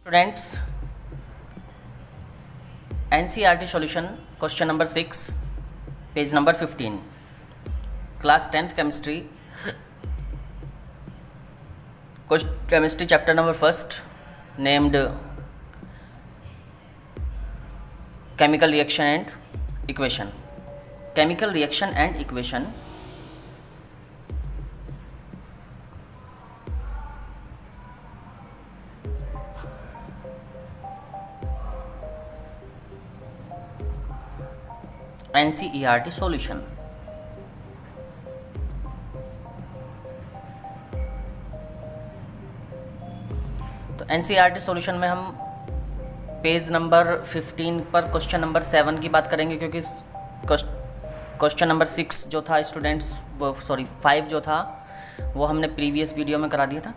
Students, NCERT solution question number 6 page number 15 class 10th chemistry chapter number 1 named chemical reaction and equation. Chemical reaction and equation NCERT solution. तो NCERT solution में हम page number 15 पर question number 7 की बात करेंगे, क्योंकि question number 6 जो था स्टूडेंट्स, वो 5 जो था वो हमने प्रीवियस वीडियो में करा दिया था।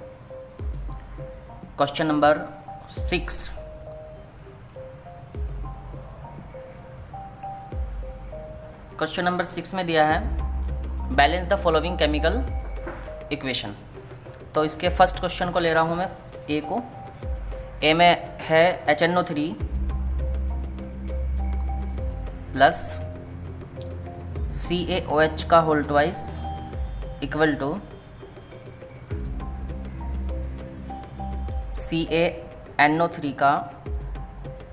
क्वेश्चन नंबर 6 क्वेश्चन नंबर 6 में दिया है balance the following chemical equation. तो इसके फर्स्ट क्वेश्चन को ले रहा हूँ मैं, ए को। ए में है HNO3 प्लस CaOH का whole twice equal to CaNO3 का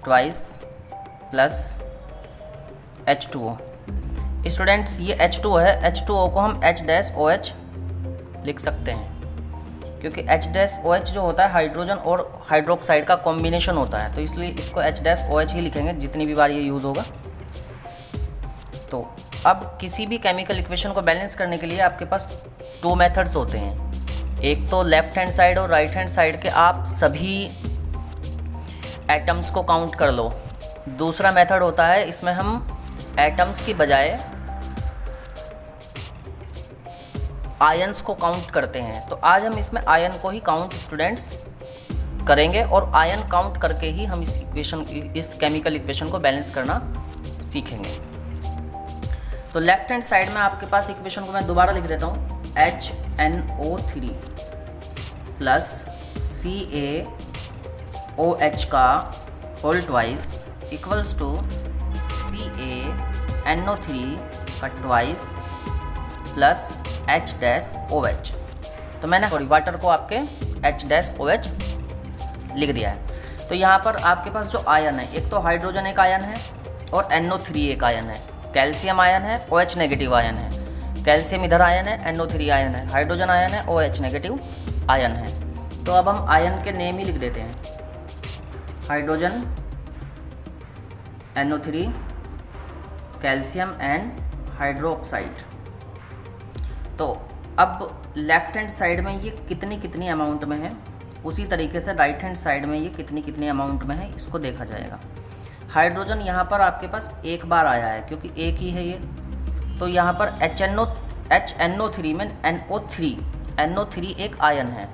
ट्वाइस प्लस H2O। स्टूडेंट्स, ये H2O है, H2O को हम H-OH लिख सकते हैं, क्योंकि H-OH जो होता है हाइड्रोजन और हाइड्रोक्साइड का कॉम्बिनेशन होता है, तो इसलिए इसको H-OH ही लिखेंगे जितनी भी बार ये यूज़ होगा। तो अब किसी भी केमिकल इक्वेशन को बैलेंस करने के लिए आपके पास 2 मेथड्स होते हैं। एक तो लेफ्ट हैंड साइड और राइट हैंड साइड के आप सभी एटम्स को काउंट कर लो। दूसरा मेथड होता है, इसमें हम एटम्स की बजाय आयंस को काउंट करते हैं। तो आज हम इसमें आयन को ही काउंट स्टूडेंट्स करेंगे, और आयन काउंट करके ही हम इस केमिकल इक्वेशन को बैलेंस करना सीखेंगे। तो लेफ्ट हैंड साइड में आपके पास इक्वेशन को मैं दोबारा लिख देता हूँ, HNO3 प्लस CaOH का whole twice equals to CaNO3 का ट्वाइस प्लस H-OH। तो मैंने वाटर को आपके H-OH लिख दिया है। तो यहाँ पर आपके पास जो आयन है, एक तो हाइड्रोजन एक आयन है और NO3 एक आयन है, कैल्शियम आयन है, OH नेगेटिव आयन है। कैल्शियम इधर आयन है, NO3 आयन है, हाइड्रोजन आयन है, OH नेगेटिव आयन है। तो अब हम आयन के नेम ही लिख देते हैं, hydrogen, NO3, calcium and hydroxide. तो अब लेफ्ट हैंड साइड में ये कितनी अमाउंट में है, उसी तरीके से राइट हैंड साइड में ये कितनी अमाउंट में है, इसको देखा जाएगा। हाइड्रोजन यहाँ पर आपके पास एक बार आया है, क्योंकि एक ही है ये। तो यहाँ पर HNO3 में NO3 एक आयन है।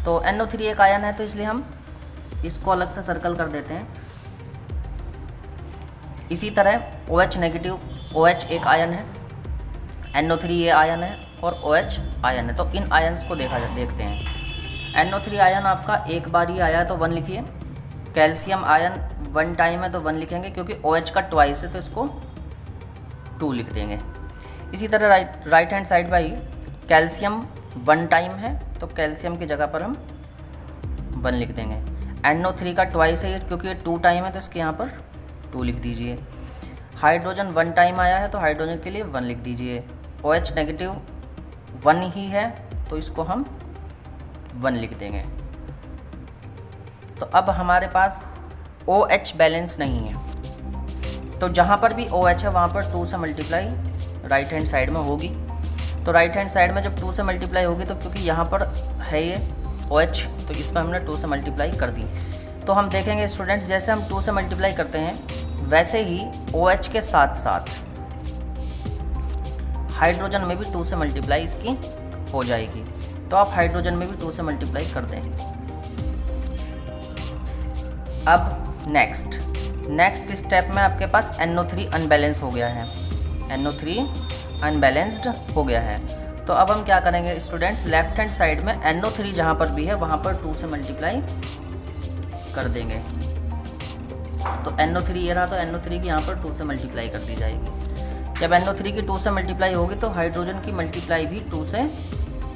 तो NO3 एक आयन है, तो इसलिए हम इसको अलग से सर्कल कर देते हैं। इसी तरह OH नेगेटिव, OH एक आयन है, NO3 ये आयन है और OH आयन है। तो इन आयन्स को देखते हैं। NO3 आयन आपका एक बार ही आया है, तो 1 लिखिए। कैल्शियम आयन 1 टाइम है, तो 1 लिखेंगे, क्योंकि OH का ट्वाइस है, तो इसको 2 लिख देंगे। इसी तरह राइट हैंड साइड पर ही कैल्शियम 1 टाइम है, तो कैल्शियम की जगह पर हम 1 लिख देंगे। NO3 का ट्वाइस है, क्योंकि ये 2 टाइम है, तो इसके यहाँ पर 2 लिख दीजिए। हाइड्रोजन 1 टाइम आया है, तो हाइड्रोजन के लिए 1 लिख दीजिए। OH नेगेटिव 1 ही है, तो इसको हम 1 लिख देंगे। तो अब हमारे पास OH बैलेंस नहीं है, तो जहाँ पर भी OH है वहाँ पर 2 से मल्टीप्लाई राइट हैंड साइड में होगी। तो राइट हैंड साइड में जब 2 से मल्टीप्लाई होगी, तो क्योंकि यहाँ पर है ये OH, तो इसमें हमने 2 से मल्टीप्लाई कर दी। तो हम देखेंगे स्टूडेंट्स, जैसे हम 2 से मल्टीप्लाई करते हैं, वैसे ही OH के साथ साथ हाइड्रोजन में भी 2 से मल्टीप्लाई इसकी हो जाएगी। तो आप हाइड्रोजन में भी 2 से मल्टीप्लाई कर दें। अब नेक्स्ट स्टेप में आपके पास NO3 अनबैलेंस हो गया है, NO3 अनबैलेंस्ड हो गया है। तो अब हम क्या करेंगे स्टूडेंट्स, लेफ्ट हैंड साइड में NO3 जहाँ पर भी है वहाँ पर 2 से मल्टीप्लाई कर देंगे। तो NO3 ये रहा, तो NO3 की यहाँ पर 2 से मल्टीप्लाई कर दी जाएगी। जब NO3 की 2 से मल्टीप्लाई होगी तो हाइड्रोजन की मल्टीप्लाई भी 2 से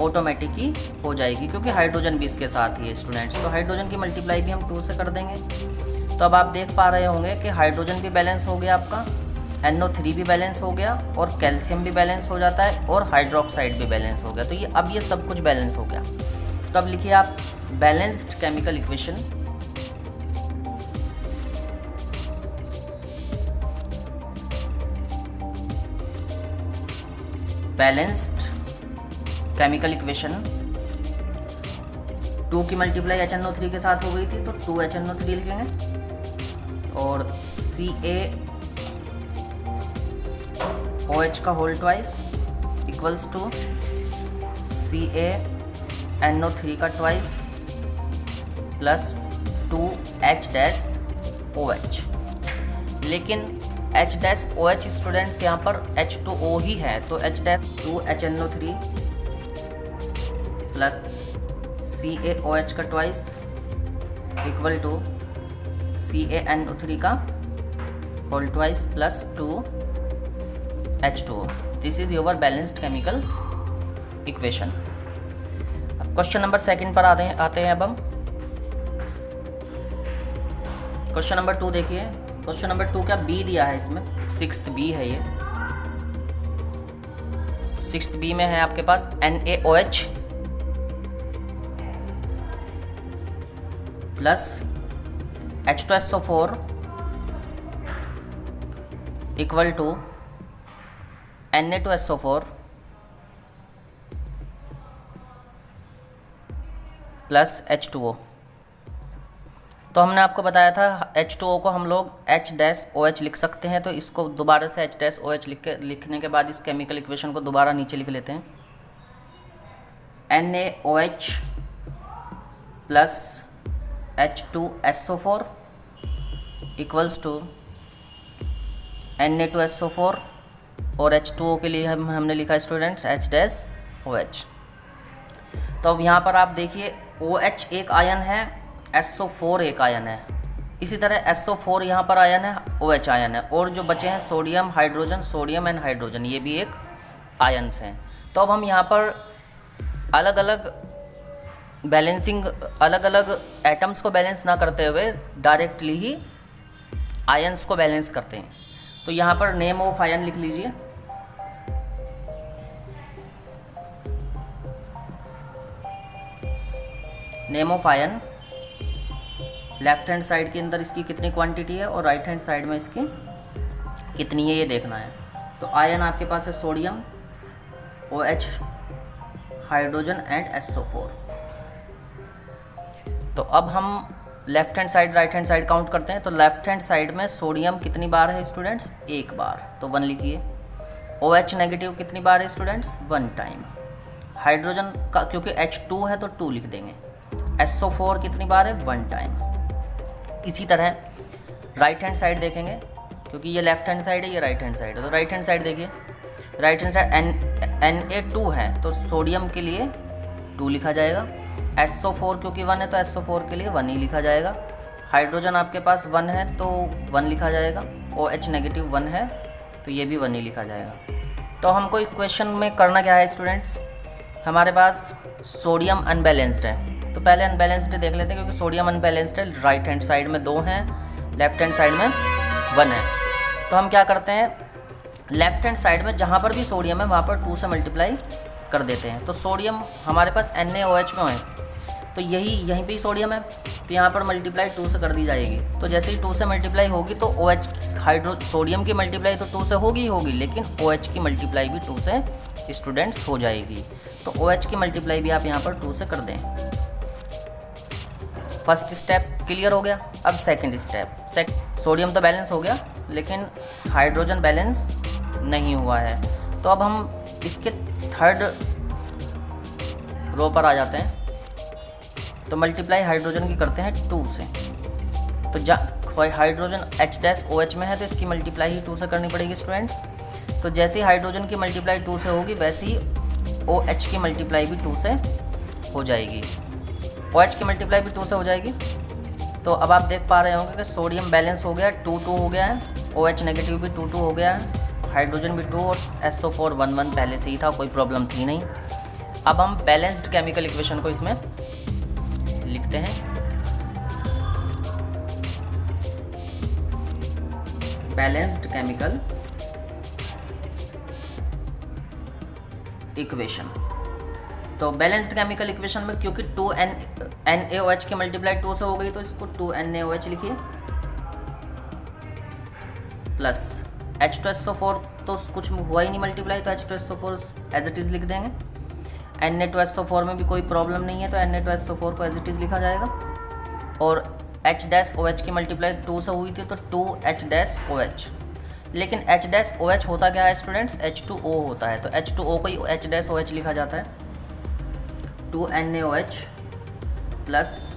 ऑटोमेटिक ही हो जाएगी, क्योंकि हाइड्रोजन भी इसके साथ ही है स्टूडेंट्स। तो हाइड्रोजन की मल्टीप्लाई भी हम 2 से कर देंगे। तो अब आप देख पा रहे होंगे कि हाइड्रोजन भी बैलेंस हो गया आपका, NO3 भी बैलेंस हो गया, और कैल्शियम भी बैलेंस हो जाता है, और हाइड्रोक्साइड भी बैलेंस हो गया। तो ये अब ये सब कुछ बैलेंस हो गया। तो अब लिखिए आप balanced chemical equation. Balanced chemical equation 2 की मल्टीप्लाई HNO3 के साथ हो गई थी, तो 2HNO3 लिखेंगे, और CaOH का whole twice equals to CaNO3 का ट्वाइस प्लस 2H-OH। लेकिन H-OH स्टूडेंट्स यहाँ पर H2O ही है, तो H-2HNO3 प्लस CaOH का ट्वाइस इक्वल टू CaNO3 का whole twice plus 2H2O। This is your balanced chemical equation. अब क्वेश्चन नंबर 2 पर आते हैं। अब हम क्वेश्चन नंबर 2 देखिए। क्वेश्चन नंबर 2 क्या बी दिया है इसमें, 6th बी है ये। 6th बी में है आपके पास NaOH plus H2SO4 equal to Na2SO4 plus H2O। तो हमने आपको बताया था H2O को हम लोग H-OH लिख सकते हैं। तो इसको दोबारा से H-OH लिखने के बाद इस केमिकल इक्वेशन को दोबारा नीचे लिख लेते हैं। NaOH plus H2SO4 equals to Na2SO4, और H2O के लिए हमने लिखा स्टूडेंट्स H-OH। तो अब यहाँ पर आप देखिए OH एक आयन है, SO4 एक आयन है, इसी तरह SO4 यहाँ पर आयन है, OH आयन है, और जो बचे हैं sodium hydrogen, sodium and hydrogen, ये भी एक आयन्स हैं। तो अब हम यहाँ पर अलग अलग बैलेंसिंग, अलग अलग एटम्स को बैलेंस ना करते हुए डायरेक्टली ही आयन्स को बैलेंस करते हैं। तो यहाँ पर नेम ऑफ आयन लिख लीजिए। Name of ion, left hand side के अंदर इसकी कितनी क्वांटिटी है और राइट हैंड साइड में इसकी कितनी है, ये देखना है। तो आयन आपके पास है sodium, OH, hydrogen and SO4। तो अब हम left hand side right hand side count करते हैं। तो लेफ्ट हैंड साइड में सोडियम कितनी बार है स्टूडेंट्स, 1 बार, तो 1 लिखिए। OH नेगेटिव कितनी बार है स्टूडेंट्स, 1 टाइम। हाइड्रोजन का क्योंकि H2 है तो 2 लिख देंगे। SO4 कितनी बार है, 1 टाइम। इसी तरह राइट हैंड साइड देखेंगे, क्योंकि ये लेफ्ट हैंड साइड है, ये राइट हैंड साइड है। तो राइट हैंड साइड देखिए, राइट हैंड साइड Na2 है, तो सोडियम के लिए 2 लिखा जाएगा। SO4 क्योंकि 1 है तो SO4 के लिए 1 ही लिखा जाएगा। हाइड्रोजन आपके पास 1 है तो 1 लिखा जाएगा। OH नेगेटिव 1 है तो ये भी 1 ही लिखा जाएगा। तो हमको इक्वेशन में करना क्या है स्टूडेंट्स, हमारे पास सोडियम अनबैलेंस्ड है, तो पहले अनबैलेंस्ड देख लेते हैं, क्योंकि सोडियम अनबैलेंस्ड है। राइट हैंड साइड में 2 हैं, लेफ्ट हैंड साइड में 1 है। तो हम क्या करते हैं, लेफ्ट हैंड साइड में जहाँ पर भी सोडियम है वहाँ पर 2 से मल्टीप्लाई कर देते हैं। तो सोडियम हमारे पास NaOH में है, तो यहीं पे ही सोडियम है, तो यहाँ पर मल्टीप्लाई 2 से कर दी जाएगी। तो जैसे ही 2 से मल्टीप्लाई होगी तो OH सोडियम की मल्टीप्लाई तो 2 से होगी ही होगी, लेकिन OH की मल्टीप्लाई भी 2 से स्टूडेंट्स हो जाएगी। तो OH की मल्टीप्लाई भी आप यहाँ पर 2 से कर दें। फर्स्ट स्टेप क्लियर हो गया। अब सेकंड स्टेप, सोडियम तो बैलेंस हो गया लेकिन हाइड्रोजन बैलेंस नहीं हुआ है। तो अब हम इसके थर्ड रो पर आ जाते हैं। तो मल्टीप्लाई हाइड्रोजन की करते हैं 2 से। तो हाइड्रोजन H-OH में है तो इसकी मल्टीप्लाई ही 2 से करनी पड़ेगी स्टूडेंट्स। तो जैसे ही हाइड्रोजन की मल्टीप्लाई 2 से होगी वैसे ही OH की मल्टीप्लाई भी 2 से हो जाएगी। OH की मल्टीप्लाई भी 2 से हो जाएगी। तो अब आप देख पा रहे होंगे कि सोडियम बैलेंस हो गया, 2-2 हो गया है, OH नेगेटिव भी 2-2 हो गया है, हाइड्रोजन भी 2 और SO4 1-1 पहले से ही था, कोई प्रॉब्लम थी नहीं। अब हम बैलेंस्ड केमिकल इक्वेशन को इसमें लिखते हैं। Balanced chemical equation. तो बैलेंस्ड केमिकल इक्वेशन में क्योंकि 2NaOH की मल्टीप्लाई 2 से हो गई तो इसको 2NaOH लिखिए प्लस H2SO4 तो कुछ हुआ ही नहीं मल्टीप्लाई, तो H2SO4 एज इट इज़ लिख देंगे। Na2SO4 में भी कोई प्रॉब्लम नहीं है तो Na2SO4 को एज इट इज़ लिखा जाएगा। और H-OH की मल्टीप्लाई 2 से हुई थी तो 2H-OH। लेकिन H-OH होता क्या है स्टूडेंट्स, H2O होता है, तो H2O को ही H-OH लिखा जाता है। 2NaOH plus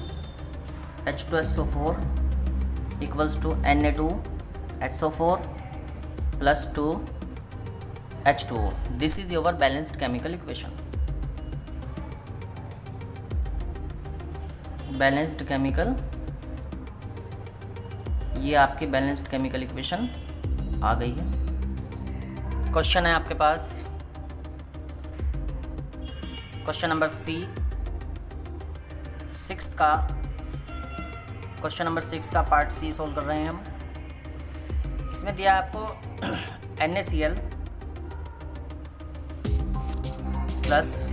H2SO4 equals to Na2SO4 plus 2H2O। This is your balanced chemical equation. Balanced chemical, ये आपकी बैलेंस्ड केमिकल इक्वेशन आ गई है। क्वेश्चन है आपके पास question number C, question number 6 का पार्ट सी सोल्व कर रहे हैं हम। इसमें दिया आपको NaCl plus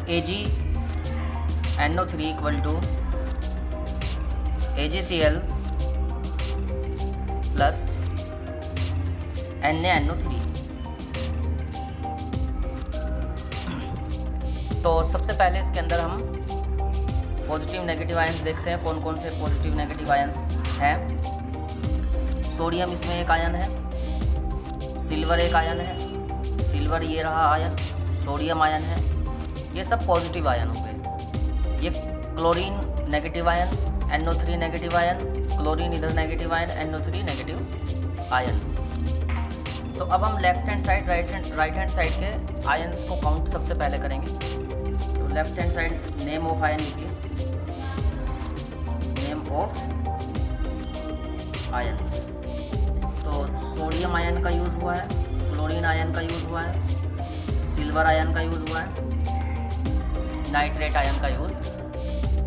AgNO3 equal to AgCl plus NaNO3। तो सबसे पहले इसके अंदर हम पॉजिटिव नेगेटिव आयंस देखते हैं, कौन कौन से पॉजिटिव नेगेटिव आयंस हैं। सोडियम इसमें एक आयन है, सिल्वर एक आयन है, सिल्वर ये रहा आयन, सोडियम आयन है, ये सब पॉजिटिव आयन हो गए। ये chlorine negative ion, NO3 negative ion, chlorine इधर negative ion, NO3 negative ion. तो अब हम left hand side right hand side के आयंस को काउंट सबसे पहले करेंगे। तो left hand side name of ion लिखिए, नेम ऑफ आयंस। तो सोडियम आयन का यूज़ हुआ है, क्लोरीन आयन का यूज़ हुआ है, सिल्वर आयन का यूज़ हुआ है, नाइट्रेट आयन का यूज़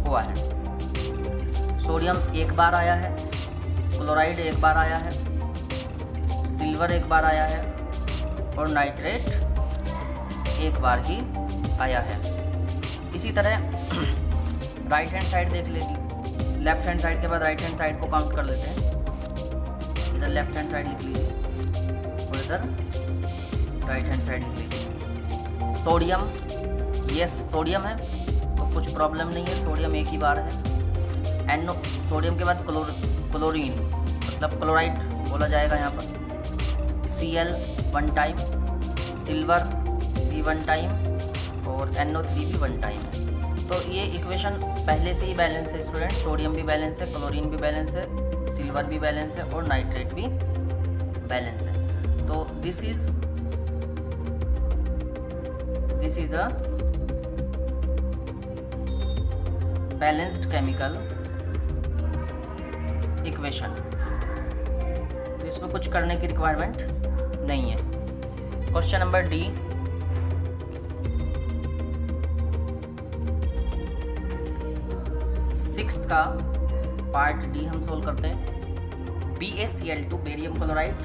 हुआ है। सोडियम एक बार आया है, क्लोराइड एक बार आया है, सिल्वर एक बार आया है और नाइट्रेट एक बार ही आया है। इसी तरह राइट हैंड साइड देख लेगी, लेफ्ट हैंड साइड के बाद राइट हैंड साइड को काउंट कर लेते हैं। इधर लेफ्ट हैंड साइड लिख लीजिए और इधर राइट हैंड साइड लिख लीजिए। सोडियम, ये सोडियम है तो कुछ प्रॉब्लम नहीं है, सोडियम एक ही बार है। सोडियम के बाद क्लोरीन मतलब क्लोराइड बोला जाएगा यहाँ पर, Cl 1 टाइम, सिल्वर भी 1 टाइम और NO3 भी 1 टाइम। तो ये इक्वेशन पहले से ही बैलेंस है स्टूडेंट, सोडियम भी बैलेंस है, क्लोरीन भी बैलेंस है, सिल्वर भी बैलेंस है और नाइट्रेट भी बैलेंस है। तो this is a balanced chemical equation. तो इसमें कुछ करने की रिक्वायरमेंट नहीं है। क्वेश्चन नंबर डी, सिक्स्थ का पार्ट डी हम सोल्व करते हैं। BaCl2 barium chloride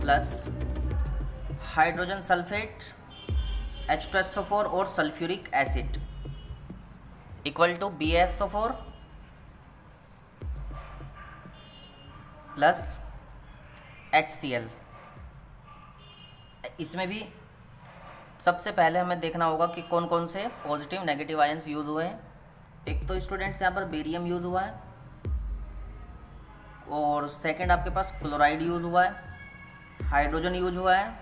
plus hydrogen sulphate H2SO4 और sulphuric acid equal to BaSO4 plus HCl। इसमें भी सबसे पहले हमें देखना होगा कि कौन कौन से पॉजिटिव नेगेटिव आयंस यूज़ हुए हैं। एक तो स्टूडेंट्स यहाँ पर बेरियम यूज़ हुआ है और सेकंड आपके पास क्लोराइड यूज़ हुआ है, हाइड्रोजन यूज हुआ है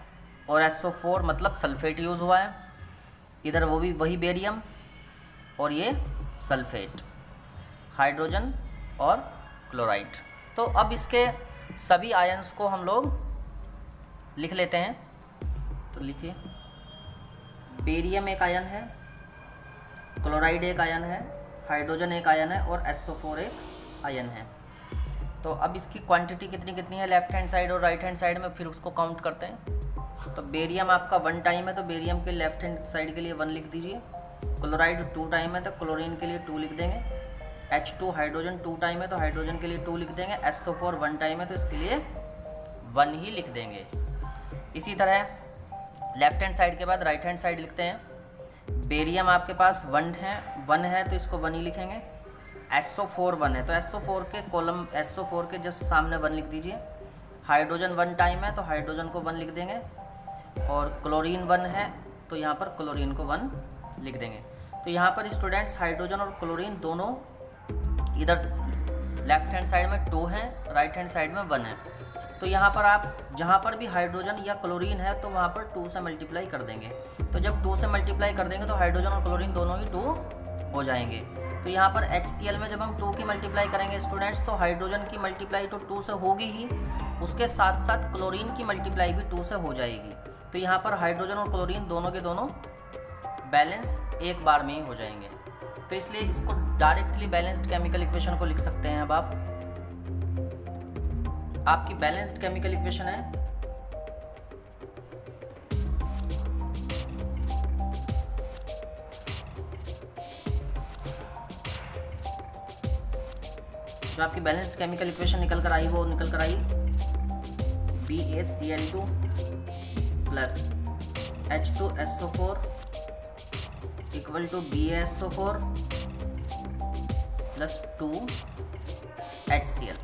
और SO4 मतलब सल्फेट यूज़ हुआ है। इधर वो भी वही बेरियम और ये सल्फेट, हाइड्रोजन और क्लोराइड। तो अब इसके सभी आयंस को हम लोग लिख लेते हैं। तो लिखिए, बेरियम एक आयन है, क्लोराइड एक आयन है, हाइड्रोजन एक आयन है और SO4 एक आयन है। तो अब इसकी क्वांटिटी कितनी कितनी है लेफ्ट हैंड साइड और राइट हैंड साइड में, फिर उसको काउंट करते हैं। तो बेरियम आपका 1 टाइम है, तो बेरियम के लेफ्ट हैंड साइड के लिए 1 लिख दीजिए। क्लोराइड 2 टाइम है, तो क्लोरीन के लिए 2 लिख देंगे। H2 हाइड्रोजन 2 टाइम है, तो हाइड्रोजन के लिए 2 लिख देंगे। SO4 1 टाइम है, तो इसके लिए 1 ही लिख देंगे। इसी तरह लेफ्ट हैंड साइड के बाद राइट हैंड साइड लिखते हैं। बेरियम आपके पास 1 है तो इसको 1 ही लिखेंगे। SO4 1 है, तो SO4 के कॉलम SO4 के जस्ट सामने 1 लिख दीजिए। हाइड्रोजन 1 टाइम है, तो हाइड्रोजन को 1 लिख देंगे। और क्लोरीन 1 है, तो यहाँ पर क्लोरीन को 1 लिख देंगे। तो यहाँ पर स्टूडेंट्स हाइड्रोजन और क्लोरीन दोनों इधर लेफ्ट हैंड साइड में 2 हैं, राइट हैंड साइड में 1 है। तो यहाँ पर आप जहाँ पर भी हाइड्रोजन या क्लोरीन है तो वहाँ पर 2 से मल्टीप्लाई कर देंगे। तो जब 2 से मल्टीप्लाई कर देंगे तो हाइड्रोजन और क्लोरीन दोनों ही 2 हो जाएंगे। तो यहाँ पर HCl में जब हम 2 की मल्टीप्लाई करेंगे स्टूडेंट्स, तो हाइड्रोजन की मल्टीप्लाई तो 2 से होगी ही, उसके साथ साथ क्लोरीन की मल्टीप्लाई भी 2 से हो जाएगी। तो यहाँ पर हाइड्रोजन और क्लोरीन दोनों के दोनों बैलेंस एक बार में ही हो जाएंगे। तो इसलिए इसको डायरेक्टली बैलेंस्ड केमिकल इक्वेशन को लिख सकते हैं। अब आपकी बैलेंस्ड केमिकल इक्वेशन है जो आपकी बैलेंस्ड केमिकल इक्वेशन निकल कर आई, वो निकल कर आई BaCl2 plus H2SO4 equal to BaSO4 plus 2HCl।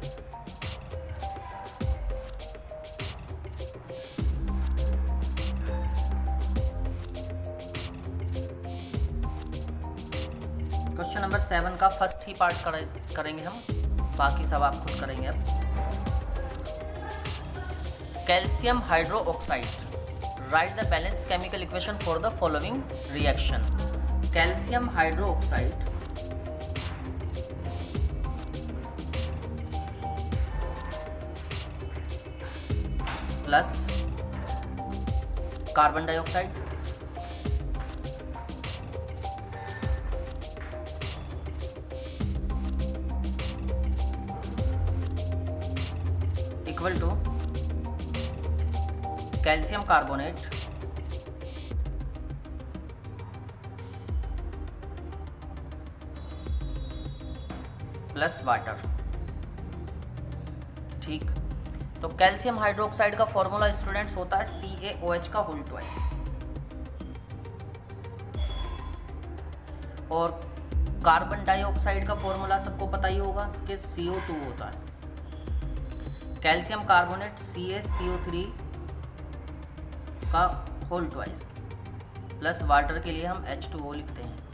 Question number 7 का फर्स्ट ही पार्ट करेंगे हम, बाकी सब आप खुद करेंगे। अब calcium hydro oxide, right the balance chemical equation for the following reaction. Calcium hydro oxide plus carbon dioxide equal to calcium carbonate plus water. ठीक, तो कैल्शियम हाइड्रोक्साइड का फॉर्मूला स्टूडेंट्स होता है CaOH का होल ट्वाइस, और carbon dioxide का formula सबको पता ही होगा कि CO2 होता है। कैल्शियम कार्बोनेट CaCO3 का होल ट्वाइस प्लस वाटर के लिए हम H2O लिखते हैं।